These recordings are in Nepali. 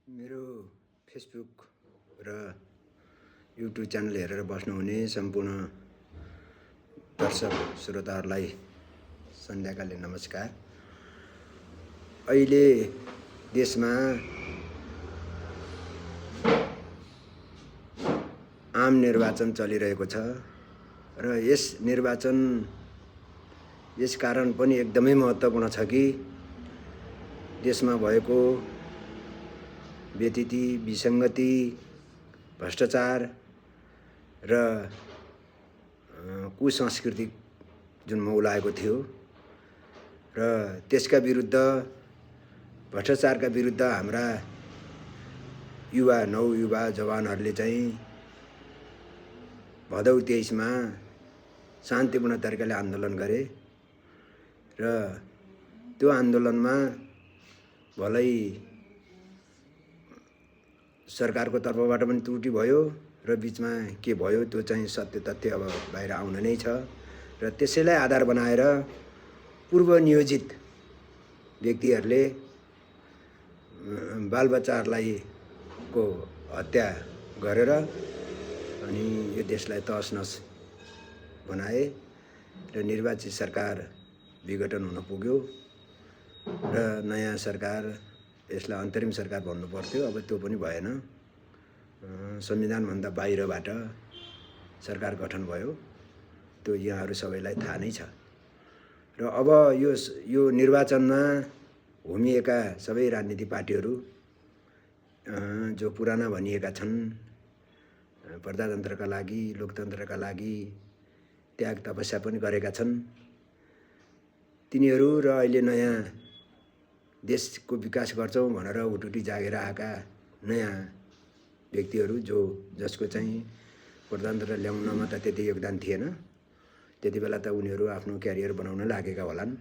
मेरो फेसबुक र युट्युब च्यानल हेरेर बस्नुहुने सम्पूर्ण दर्शक श्रोताहरूलाई सन्ध्याकालीन नमस्कार। अहिले देशमा आम निर्वाचन चलिरहेको छ र यस कारण पनि एकदमै महत्त्वपूर्ण छ कि देशमा भएको व्यतिथि, विसङ्गति, भ्रष्टाचार र कुसंस्कृति जुन मौलाएको थियो र त्यसका विरुद्ध, भ्रष्टाचारका विरुद्ध हाम्रा नवयुवा जवानहरूले चाहिँ भदौ 23 मा शान्तिपूर्ण तरिकाले आन्दोलन गरे र त्यो आन्दोलनमा भलै सरकारको तर्फबाट पनि त्रुटि भयो र बिचमा के भयो त्यो चाहिँ सत्य तथ्य अब बाहिर आउन नै छ र त्यसैलाई आधार बनाएर पूर्व नियोजित व्यक्तिहरूले बालबच्चाहरूलाई को हत्या गरेर अनि यो देशलाई तहसनहस बनाए र निर्वाचित सरकार विघटन हुन पुग्यो र नयाँ सरकार, यसलाई अन्तरिम सरकार भन्नु पर्थ्यो, अब त्यो पनि भएन। संविधानभन्दा बाहिरबाट सरकार गठन भयो, त्यो यहाँहरू सबैलाई थाहा नै छ। र अब यो निर्वाचनमा होमिएका सबै राजनीतिक पार्टीहरू जो पुराना भनिएका छन्, प्रजातन्त्रका लागि, लोकतन्त्रका लागि त्याग तपस्या पनि गरेका छन्, तिनीहरू र अहिले नयाँ देशको विकास गर्छौँ भनेर हुटुटी जागेर आएका नयाँ व्यक्तिहरू जसको चाहिँ प्रजातन्त्र ल्याउनमा त त्यति योगदान थिएन, त्यति बेला त उनीहरू आफ्नो क्यारियर बनाउन लागेका होलान्,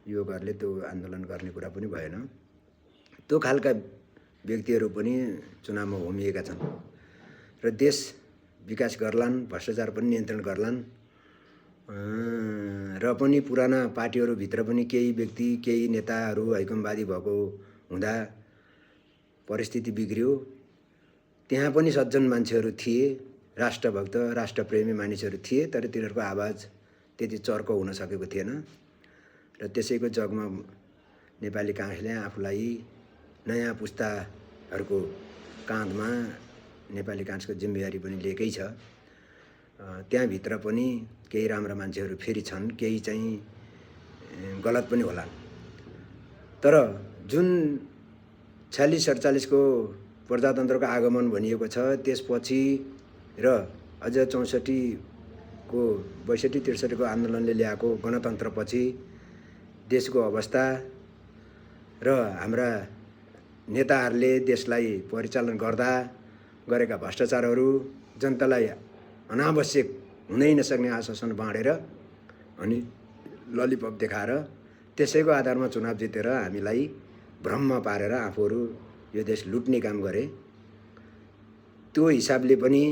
युवकहरूले त्यो आन्दोलन गर्ने कुरा पनि भएन। त्यो खालका व्यक्तिहरू पनि चुनावमा होमिएका छन् र देश विकास गर्लान्, भ्रष्टाचार पनि नियन्त्रण गर्लान् र पनि पुराना पार्टीहरूभित्र पनि केही व्यक्ति, केही नेताहरू हैकमवादी भएको हुँदा परिस्थिति बिग्रियो। त्यहाँ पनि सज्जन मान्छेहरू थिए, राष्ट्रभक्त, राष्ट्रप्रेमी मानिसहरू थिए, तर तिनीहरूको आवाज त्यति चर्को हुन सकेको थिएन र त्यसैको जगमा नेपाली काङ्ग्रेसले आफूलाई नयाँ पुस्ताहरूको काँधमा नेपाली काङ्ग्रेसको जिम्मेवारी पनि लिएकै छ। त्यहाँभित्र पनि केही राम्रा मान्छेहरू फेरि छन्, केही चाहिँ गलत पनि होला। तर जुन 46-47 को प्रजातन्त्रको आगमन भनिएको छ, त्यसपछि र अझ 64 को 62-63 को आन्दोलनले ल्याएको गणतन्त्रपछि देशको अवस्था र हाम्रा नेताहरूले देशलाई परिचालन गर्दा गरेका भ्रष्टाचारहरू, जनतालाई अनावश्यक हुनै नसक्ने आश्वासन बाँडेर अनि ललिपप देखाएर त्यसैको आधारमा चुनाव जितेर हामीलाई भ्रममा पारेर आफूहरू यो देश लुट्ने काम गरे। त्यो हिसाबले पनि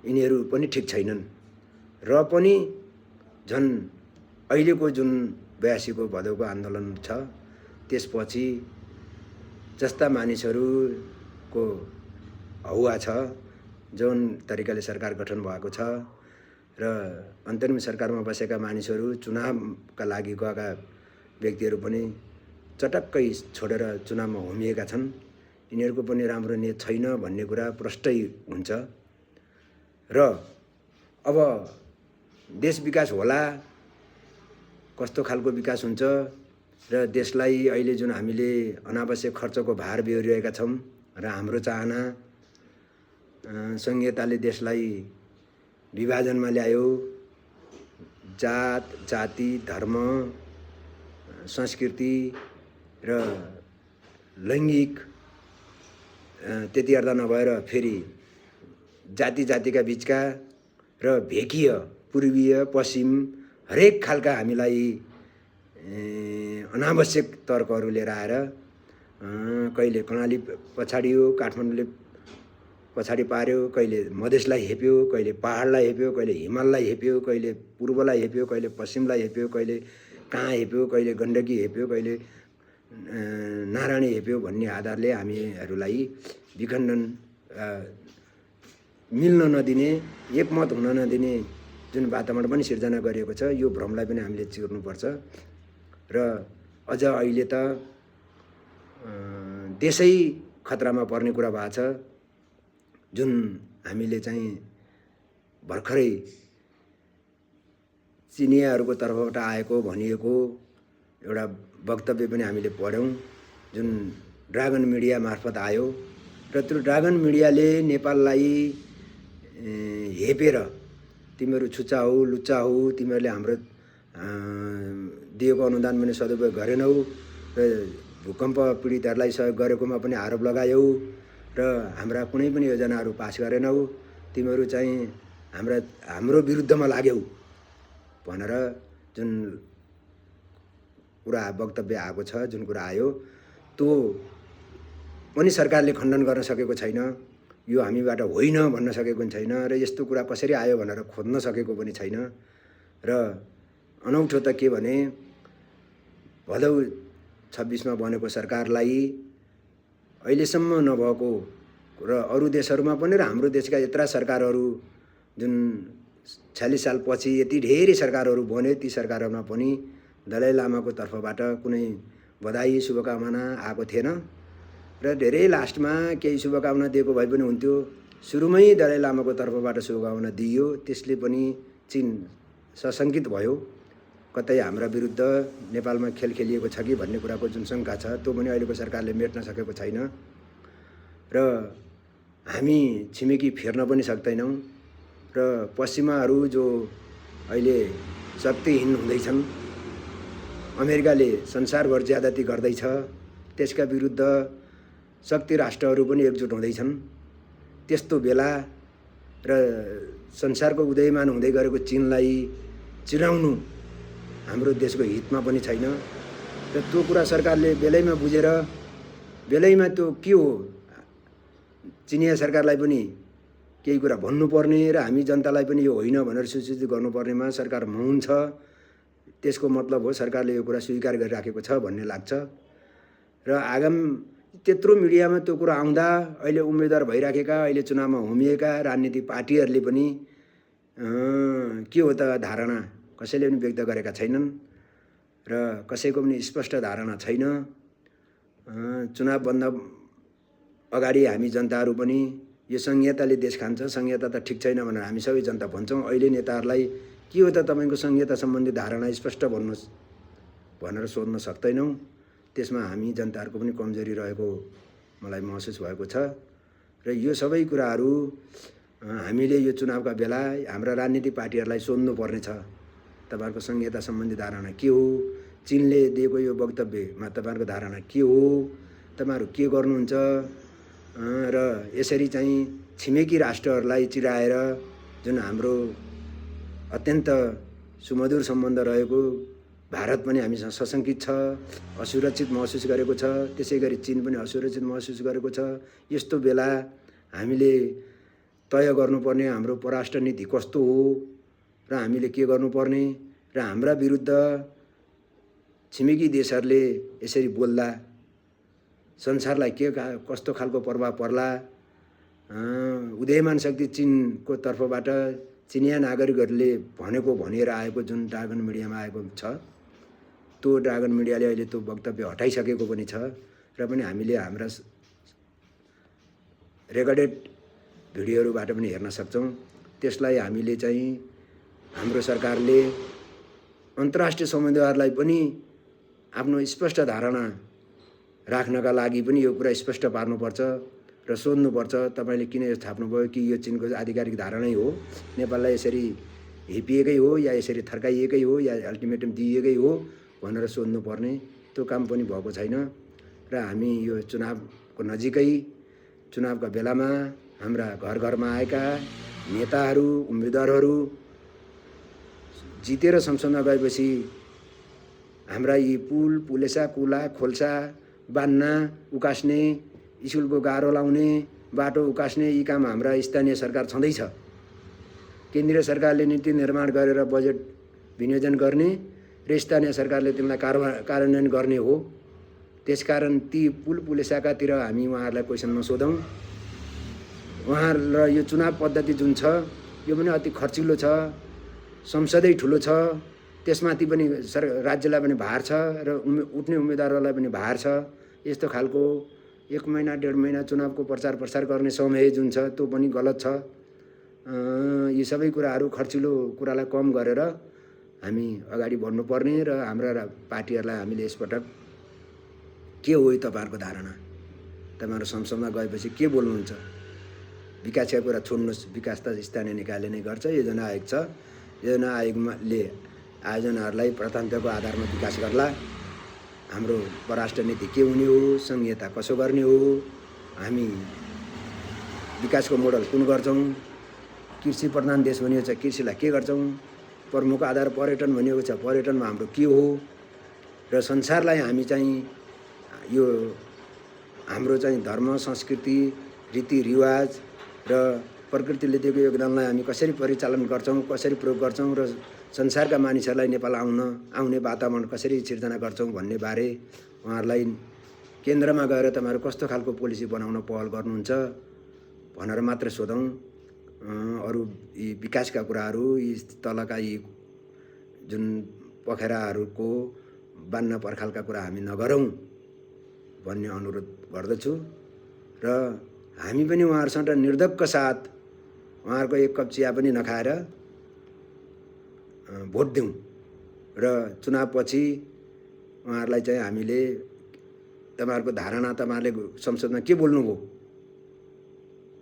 यिनीहरू पनि ठिक छैनन् र पनि झन् अहिलेको जुन 82 को भदौको आन्दोलन छ, त्यसपछि जस्ता मानिसहरूको हौवा छ, जुन तरिकाले सरकार गठन भएको छ र अन्तरिम सरकारमा बसेका मानिसहरू, चुनावका लागि गएका व्यक्तिहरू पनि चटक्कै छोडेर चुनावमा होमिएका छन्। यिनीहरूको पनि राम्रो नियत छैन भन्ने कुरा प्रष्टै हुन्छ र अब देश विकास होला, कस्तो खालको विकास हुन्छ र देशलाई अहिले जुन हामीले अनावश्यक खर्चको भार बेहोरिरहेका छौँ र हाम्रो चाहना संहिताले देशलाई विभाजनमा ल्यायो, जात, जाति, धर्म, संस्कृति र लैङ्गिक त्यति हेर्दा नभएर फेरि जातिका बिचका र भेकीय, पूर्वीय, पश्चिम हरेक खालका हामीलाई अनावश्यक तर्कहरू लिएर आएर कहिले कर्णाली पछाडियो, काठमाडौँले पछाडि पार्यो, कहिले मधेसलाई हेप्यो, कहिले पहाडलाई हेप्यो, कहिले हिमाललाई हेप्यो, कहिले पूर्वलाई हेप्यो, कहिले पश्चिमलाई हेप्यो, कहिले कहाँ हेप्यो, कहिले गण्डकी हेप्यो, कहिले नारायणी हेप्यो भन्ने आधारले हामीहरूलाई विखण्डन मिल्न नदिने, एकमत हुन नदिने जुन वातावरण पनि सिर्जना गरिएको छ, यो भ्रमलाई पनि हामीले चिर्नुपर्छ। र अझ अहिले त देशै खतरामा पर्ने कुरा भएको छ। जुन हामीले चाहिँ भर्खरै चिनियाहरूको तर्फबाट आएको भनिएको एउटा वक्तव्य पनि हामीले पढ्यौँ, जुन ड्रागन मिडिया मार्फत आयो र त्यो ड्रागन मिडियाले नेपाललाई हेपेर तिमीहरू छुच्चा हौ, लुच्चा हौ, तिमीहरूले हाम्रो दिएको अनुदान पनि सदुपयोग गरेनौ र भूकम्प पीडितहरूलाई सहयोग गरेकोमा पनि आरोप लगायौ र हाम्रा कुनै पनि योजनाहरू पास गरेनौ, तिमीहरू चाहिँ हाम्रो विरुद्धमा लाग्यौ भनेर जुन कुरा वक्तव्य आएको छ, जुन कुरा आयो त्यो पनि सरकारले खण्डन गर्न सकेको छैन। यो हामीबाट होइन भन्न सकेको पनि छैन र यस्तो कुरा कसरी आयो भनेर खोज्न सकेको पनि छैन। र अनौठो त के भने भदौ 26मा बनेको सरकारलाई अहिलेसम्म नभएको र अरू देशहरूमा पनि र हाम्रो देशका यत्रा सरकारहरू जुन 46 सालपछि यति धेरै सरकारहरू बने, ती सरकारहरूमा पनि दलाई लामाको तर्फबाट कुनै बधाई शुभकामना आएको थिएन र धेरै लास्टमा केही शुभकामना दिएको भए पनि हुन्थ्यो। सुरुमै दलाई लामाको तर्फबाट शुभकामना दिइयो, त्यसले पनि चीन सशङ्कित भयो, कतै हाम्रा विरुद्ध नेपालमा खेल खेलिएको छ कि भन्ने कुराको जुन शङ्का छ त्यो पनि अहिलेको सरकारले मेट्न सकेको छैन र हामी छिमेकी फेर्न पनि सक्दैनौँ र पश्चिमाहरू जो अहिले शक्तिहीन हुँदैछन्, अमेरिकाले संसारभर ज्यादती गर्दैछ, त्यसका विरुद्ध शक्ति राष्ट्रहरू पनि एकजुट हुँदैछन्। त्यस्तो बेला र संसारको उदयमान हुँदै गरेको चीनलाई चिराउनु हाम्रो देशको हितमा पनि छैन र त्यो कुरा सरकारले बेलैमा बुझेर बेलैमा त्यो के हो चिनिया सरकारलाई पनि केही कुरा भन्नुपर्ने र हामी जनतालाई पनि यो होइन भनेर सूचित गर्नुपर्नेमा सरकार मौन छ। त्यसको मतलब हो सरकारले यो कुरा स्वीकार गरिराखेको छ भन्ने लाग्छ र आगाम त्यत्रो मिडियामा त्यो कुरा आउँदा अहिले उम्मेदवार भइराखेका, अहिले चुनावमा होमिएका राजनीतिक पार्टीहरूले पनि के हो त धारणा कसैले पनि व्यक्त गरेका छैनन् र कसैको पनि स्पष्ट धारणा छैन। चुनावभन्दा अगाडि हामी जनताहरू पनि यो संहिताले देश खान्छ, संहिता त ठिक छैन भनेर हामी सबै जनता भन्छौँ। अहिले नेताहरूलाई के हो त तपाईँको संहिता सम्बन्धी धारणा स्पष्ट भन्नुहोस् भनेर सोध्न सक्दैनौँ। त्यसमा हामी जनताहरूको पनि कमजोरी रहेको मलाई महसुस भएको छ र यो सबै कुराहरू हामीले यो चुनावका बेला हाम्रा राजनीतिक पार्टीहरूलाई सोध्नुपर्ने छ। तपाईँहरूको संहिता सम्बन्धी धारणा के हो, चीनले दिएको यो वक्तव्यमा तपाईँहरूको धारणा के हो, तपाईँहरू के गर्नुहुन्छ र यसरी चाहिँ छिमेकी राष्ट्रहरूलाई चिराएर जुन हाम्रो अत्यन्त सुमधुर सम्बन्ध रहेको भारत पनि हामीसँग सशङ्कित छ, असुरक्षित महसुस गरेको छ, त्यसै गरी चीन पनि असुरक्षित महसुस गरेको छ। यस्तो बेला हामीले तय गर्नुपर्ने हाम्रो परराष्ट्र नीति कस्तो हो र हामीले के गर्नुपर्ने र हाम्रा विरुद्ध छिमेकी देशहरूले यसरी बोल्दा संसारलाई के कस्तो खालको प्रभाव पर्ला। उदयमान शक्ति चीनको तर्फबाट चिनिया नागरिकहरूले भनेको भनिएर आएको जुन ड्रागन मिडियामा आएको छ, त्यो ड्रागन मिडियाले अहिले त्यो वक्तव्य हटाइसकेको पनि छ र पनि हामीले हाम्रा रेकर्डेड भिडियोहरूबाट पनि हेर्न सक्छौँ। त्यसलाई हामीले चाहिँ हाम्रो सरकारले अन्तर्राष्ट्रिय समुदायलाई पनि आफ्नो स्पष्ट धारणा राख्नका लागि पनि यो कुरा स्पष्ट पार्नुपर्छ र सोध्नुपर्छ, तपाईँले किन यो थाप्नुभयो कि यो चीनको आधिकारिक धारणै हो, नेपाललाई यसरी हेपिएकै हो या यसरी थर्काइएकै हो या अल्टिमेटम दिइएकै हो भनेर सोध्नुपर्ने त्यो काम पनि भएको छैन र हामी यो चुनावको नजिकै चुनावका बेलामा हाम्रा घर घरमा आएका नेताहरू उम्मेदवारहरू जितेर संसदमा गएपछि हाम्रा यी पुल पुलेसा कुला खोल्सा बान्ना उकास्ने स्कुलको गाह्रो लाउने बाटो उकास्ने यी काम हाम्रा स्थानीय सरकार छँदैछ। केन्द्रीय सरकारले नीति निर्माण गरेर बजेट विनियोजन गर्ने र स्थानीय सरकारले तिनलाई कार्यान्वयन गर्ने हो। त्यसकारण ती पुलेसाकातिर हामी उहाँहरूलाई क्वेसन नसोधौँ। उहाँ र यो चुनाव पद्धति जुन छ यो पनि अति खर्चिलो छ, संसदै ठुलो छ, त्यसमाथि पनि राज्यलाई पनि भार छ र उठ्ने उम्मेदवारहरूलाई पनि भार छ। यस्तो खालको 1 महिना 1.5 महिना चुनावको प्रचार गर्ने समय जुन छ त्यो पनि गलत छ। यी सबै कुराहरू खर्चिलो कुरालाई कम गरेर हामी अगाडि बढ्नुपर्ने र हाम्रा पार्टीहरूलाई हामीले यसपटक के हो तपाईहरुको धारणा, तपाईहरु संसदमा गएपछि के बोल्नुहुन्छ? विकासका कुरा छोड्नुहोस्, विकास त स्थानीय निकायले नै गर्छ। योजना आयोग छ, योजना आयोगले आयोजनाहरूलाई प्राथमिकताको आधारमा विकास गर्ला। हाम्रो परराष्ट्र नीति के हुने हो, संघीयता कसो गर्ने हो, हामी विकासको मोडल कुन गर्छौं, कृषि प्रधान देश भनिएको छ, कृषिलाई के गर्छौं, प्रमुख आधार पर्यटन भनिएको छ, पर्यटनमा हाम्रो के हो र संसारलाई हामी चाहिँ यो हाम्रो चाहिँ धर्म, संस्कृति, रीतिरिवाज र प्रकृतिले दिएको योगदानलाई हामी कसरी परिचालन गर्छौं, कसरी प्रयोग गर्छौं र संसारका मानिसहरूलाई नेपाल आउने वातावरण कसरी सिर्जना गर्छौं भन्ने बारे उहाँहरूलाई केन्द्रमा गएर तपाईहरु कस्तो खालको पोलिसी बनाउन पहल गर्नुहुन्छ भनेर मात्र सोधौं। अरु यी विकासका कुराहरू, यी तलका यी जुन पखेराहरूको बान्न पर्खालका कुरा हामी नगरौं भन्ने अनुरोध गर्दछु र हामी पनि उहाँहरुसँग निर्धक्क साथ उहाँहरुको एक कप चिया पनि नखाएर भोट दिउँ र चुनावपछि उहाँहरुलाई चाहिँ हामीले तपाईहरुको धारणा, तपाईहरुले संसदमा के बोल्नुभयो,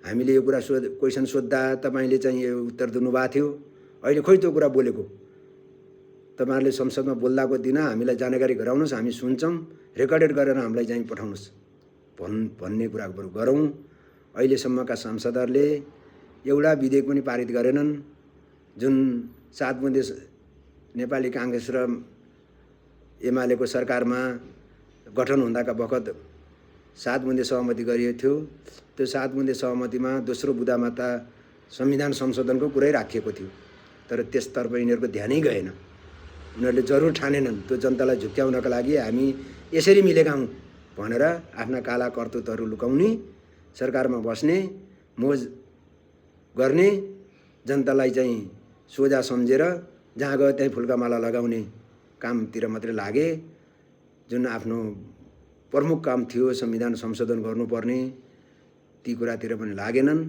हामीले यो कुरा क्वेसन सोध्दा तपाईले चाहिँ यो उत्तर दिनुभएको थियो, अहिले खोइ त्यो कुरा बोलेको। तपाईहरुले संसदमा बोल्दाको दिन हामीलाई जानकारी गराउनुस्, हामी सुन्छौं, रेकर्डेड गरेर हामीलाई चाहिँ पठाउनुस् भन्ने कुरा गरौँ। अहिलेसम्मका सांसदहरूले एउटा विधेयक पनि पारित गरेनन्। जुन 7 बुँदे नेपाली कांग्रेस र एमालेको सरकारमा गठन हुँदाका बखत 7 बुँदे सहमति गरिएको थियो। त्यो 7 बुँदे सहमतिमा दोस्रो बुँदामा त संविधान संशोधनको कुरै राखिएको थियो, तर त्यसतर्फ यिनीहरूको ध्यानै गएन। उनीहरूले जरुर ठानेनन् त्यो जनतालाई झुक्क्याउनका लागि हामी यसरी मिलेका हौं भनेर आफ्ना काला कर्तुतहरू लुकाउने, सरकारमा बस्ने, मोज गर्ने, जनतालाई चाहिँ सोझा सम्झेर जहाँ गयो त्यही फुलका माला लगाउने कामतिर मात्रै लागे। जुन आफ्नो प्रमुख काम थियो संविधान संशोधन गर्नुपर्ने, ती कुरातिर पनि लागेनन्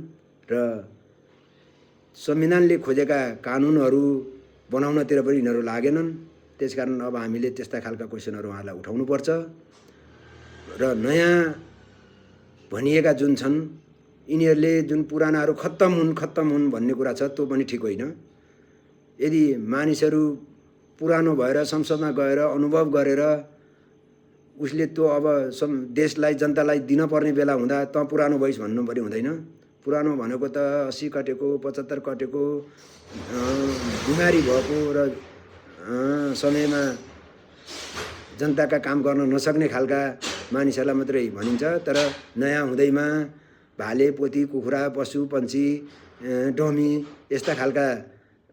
र संविधानले खोजेका कानुनहरू बनाउनतिर पनि यिनीहरू लागेनन्। त्यसकारण अब हामीले त्यस्ता खालका क्वेसनहरू उहाँलाई उठाउनु पर्छ र नयाँ भनिएका जुन छन् यिनीहरूले जुन पुरानाहरू खत्तम हुन् भन्ने कुरा छ, त्यो पनि ठीक होइन। यदि मानिसहरू पुरानो भएर संसदमा गएर अनुभव गरेर उसले त्यो अब देशलाई, जनतालाई दिन पर्ने बेला हुँदा त पुरानो भइस भन्नु पनि हुँदैन। पुरानो भनेको त 80 कटेको, 75 कटेको, बिमारी भएको र समयमा जनताका काम गर्न नसक्ने खालका मानिसहरूलाई मात्रै भनिन्छ। तर नयाँ हुँदैमा भाले, पोथी, कुखुरा, पशु, पन्छी, डमी यस्ता खालका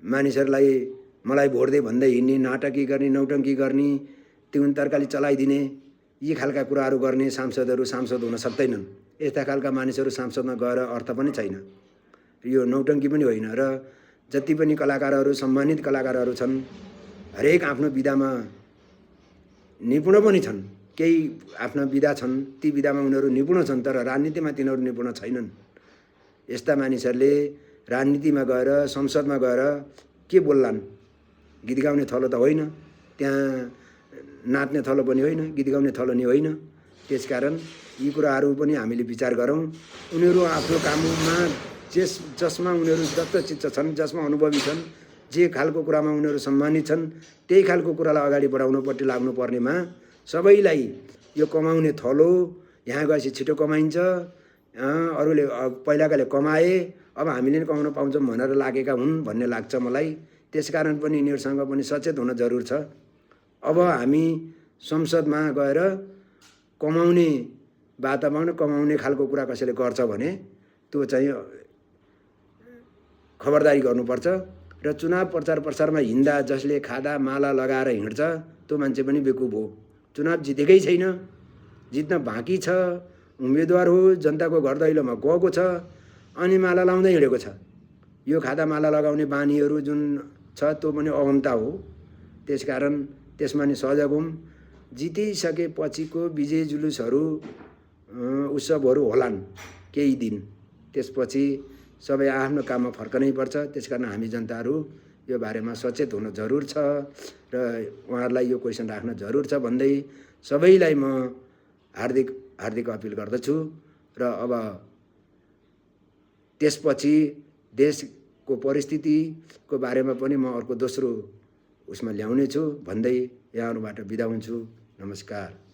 मानिसहरूलाई मलाई भोट दे भन्दै हिँड्ने, नाटकी गर्ने, नौटङ्की गर्ने, तिउन तरकारी चलाइदिने, यी खालका कुराहरू गर्ने सांसदहरू सांसद हुन सक्दैनन्। यस्ता खालका मानिसहरू सांसदमा गएर अर्थ पनि छैन, यो नौटङ्की पनि होइन। र जति पनि कलाकारहरू, सम्मानित कलाकारहरू छन्, हरेक आफ्नो विधामा निपुण पनि छन्। केही आफ्ना विधा छन्, ती विधामा उनीहरू निपुण छन्, तर राजनीतिमा तिनीहरू निपुण छैनन्। यस्ता मानिसहरूले राजनीतिमा गएर, संसदमा गएर के बोल्लान्? गीत गाउने थलो त होइन, त्यहाँ नाच्ने थलो पनि होइन, गीत गाउने थलो नि होइन। त्यसकारण यी कुराहरू पनि हामीले विचार गरौँ। उनीहरू आफ्नो काममा जसमा उनीहरू दत्तचित्त छन्, जसमा अनुभवी छन्, जे खालको कुरामा उनीहरू सम्मानित छन्, त्यही खालको कुरालाई अगाडि बढाउनपट्टि लाग्नुपर्नेमा सबैलाई यो कमाउने थलो, यहाँ गएपछि छिटो कमाइन्छ, अरूले पहिलाकाले कमाए अब हामीले नि कमाउन पाउँछौँ भनेर लागेका हुन् भन्ने लाग्छ मलाई। त्यसकारण पनि यिनीहरूसँग पनि सचेत हुन जरुर छ। अब हामी संसदमा गएर कमाउने वातावरण, कमाउने खालको कुरा कसैले गर्छ भने त्यो चाहिँ खबरदारी गर्नुपर्छ। र चुनाव प्रचारमा हिँड्दा जसले खादा माला लगाएर हिँड्छ त्यो मान्छे पनि बेकुब हो। चुनाव जितेकै छैन, जित्न बाँकी छ, उम्मेदवार हो, जनताको घर दैलोमा गएको छ, अनि माला लाउँदै हिँडेको छ। यो खादा माला लगाउने बानीहरू जुन छ त्यो पनि अगमता हो। त्यसकारण त्यसमा नि सजग हौँ। जितिसकेपछिको विजय जुलुसहरू उत्सवहरू होलान् केही दिन, त्यसपछि सबै आफ्नो काममा फर्कनै पर्छ। त्यसकारण हामी जनताहरू यो बारेमा सचेत हुन जरुर छ र उहाँहरूलाई यो क्वेसन राख्न जरुर छ भन्दै सबैलाई म हार्दिक हार्दिक अपिल गर्दछु। र अब त्यसपछि देशको परिस्थितिको बारेमा पनि म अर्को दोस्रो उसमा ल्याउनेछु भन्दै यहाँहरूबाट बिदा हुन्छु। नमस्कार।